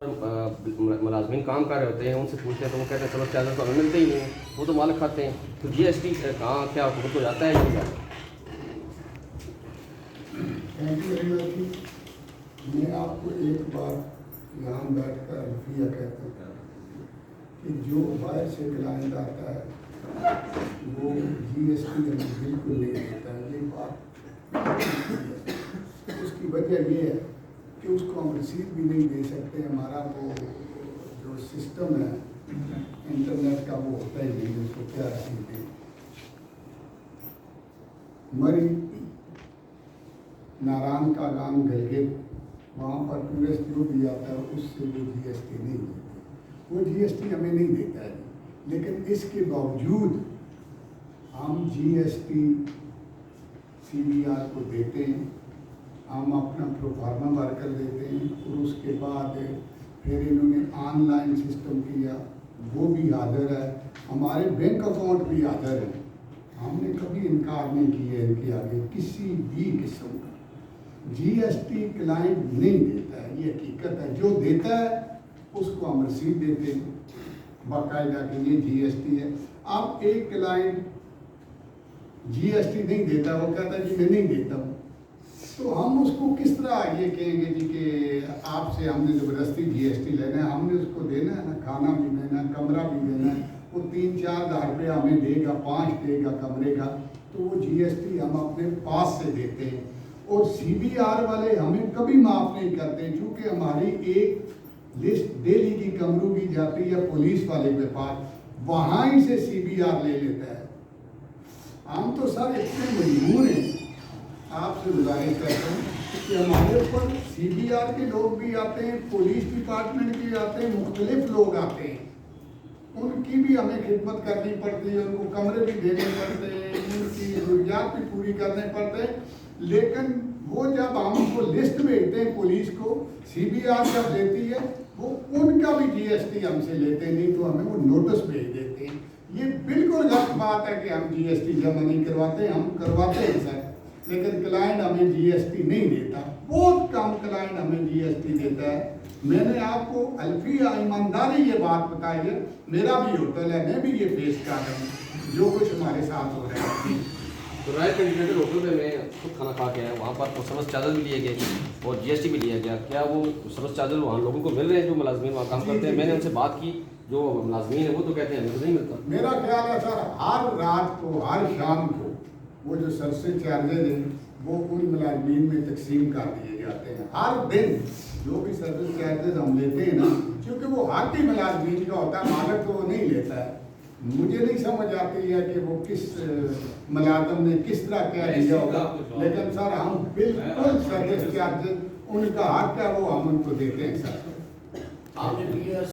ملازمین کام کر رہے ہوتے ہیں، ان سے پوچھتے ہیں تو وہ کہتے ہیں سروس چارجر تو ہمیں ملتے ہی نہیں ہیں، وہ تو مالک کھاتے ہیں. تو جی ایس ٹی کہاں کیا حکومت کو جاتا ہے نہیں جاتا؟ میں آپ کو ایک بات یہاں بیٹھ کر الفیہ کہتا ہوں کہ جو باہر سے کلائنٹ آتا ہے وہ جی ایس ٹی ہمیں بالکل نہیں دیتا ہے. یہ بات اس کی وجہ یہ ہے کہ اس کو ہم رسید بھی نہیں دے سکتے. ہمارا وہ جو سسٹم ہے انٹرنیٹ کا وہ ہوتا ہی نہیں، اس کو کیا رسید دیں. مری ناران کا گام گلگت وہاں پر ٹورسٹ جو بھی آتا ہے اس سے وہ جی ایس ٹی نہیں دیتے، وہ جی ایس ٹی ہمیں نہیں دیتا ہے. لیکن اس کے باوجود ہم G S T C B R کو دیتے ہیں، ہم اپنا پروفارما بھر کر دیتے ہیں اور اس کے بعد پھر انہوں نے آن لائن سسٹم کیا، وہ بھی حاضر ہے، ہمارے بینک اکاؤنٹ بھی حاضر ہے. ہم نے کبھی انکار نہیں کیا ان کے آگے کسی بھی قسم کا. جی ایس ٹی کلائنٹ نہیں دیتا ہے، یہ حقیقت ہے. جو دیتا ہے اس کو ہم رسید دیتے ہیں باقاعدہ کہ یہ جی ایس ٹی ہے. اب ایک کلائنٹ جی ایس ٹی نہیں دیتا، وہ کہتا ہے جی میں نہیں دیتا ہوں، تو ہم اس کو کس طرح یہ کہیں گے جی کہ آپ سے ہم نے زبردستی جی ایس ٹی لینا ہے؟ ہم نے اس کو دینا ہے نا، کھانا بھی دینا ہے، کمرہ بھی دینا ہے. وہ 3-4 روپیہ ہمیں دے گا، 5 دے گا کمرے کا، تو وہ جی ایس ٹی ہم اپنے پاس سے دیتے ہیں. اور سی بی آر والے ہمیں کبھی معاف نہیں کرتے، چونکہ ہماری ایک لسٹ ڈیلی کی کمروں کی جاتی ہے پولیس والے کے پاس، وہاں ہی سے سی بی آر لے لیتا ہے. ہم تو سر اتنے مجبور ہیں، آپ سے گزارش کرتے ہیں کہ ہمارے اوپر سی بی آر کے لوگ بھی آتے ہیں، پولیس ڈپارٹمنٹ کے آتے ہیں، مختلف لوگ آتے ہیں، ان کی بھی ہمیں خدمت کرنی پڑتی ہے، ان کو کمرے بھی دینے پڑتے ہیں، ان کی ضروریات بھی پوری کرنے پڑتے ہیں. لیکن وہ جب ہم کو لسٹ بھیجتے ہیں پولیس کو، سی بی آر جب دیتی ہے وہ ان کا بھی جی ایس ٹی ہم سے لیتے نہیں، تو ہمیں وہ نوٹس بھیج دیتے ہیں. یہ بالکل غلط بات ہے کہ ہم جی ایس ٹی جمع نہیں کرواتے، ہم کرواتے ہیں سر، لیکن کلائنٹ ہمیں جی ایس ٹی نہیں دیتا. بہت کم کلائنٹ ہمیں جی ایس ٹی دیتا ہے. میں نے آپ کو الفیہ ایمانداری یہ بات بتائی ہے، میرا بھی ہوٹل ہے، میں بھی یہ فیس کر رہا ہوں جو کچھ ہمارے ساتھ ہو رہا ہے. تو رائے کنٹینر ہوٹل میں خود کھانا کھا کے آیا، وہاں پر سروس چارجر بھی لیے گئے اور جی ایس ٹی بھی لیا گیا. کیا وہ سروس چارجر وہاں لوگوں کو مل رہے ہیں جو ملازمین وہاں کام کرتے ہیں؟ میں نے ان سے بات کی، جو ملازمین ہیں وہ تو کہتے ہیں ہمیں تو نہیں ملتا. میرا خیال ہے سر ہر رات کو ہر شام کو وہ جو سروس چارجر ہیں وہ ان ملازمین میں تقسیم کر دیے جاتے ہیں. ہر دن جو بھی سروس چارجز ہم لیتے ہیں نا، کیونکہ وہ ہر کی ملازمین کا ہوتا ہے، مالک تو وہ نہیں لیتا ہے. مجھے نہیں سمجھ آتی ہے کہ وہ کس ملازم نے کس طرح کیا دیا ہوگا، لیکن سر ہم بالکل سروس چارجز ان کا حق ہے وہ ہم ان کو دیتے ہیں سر.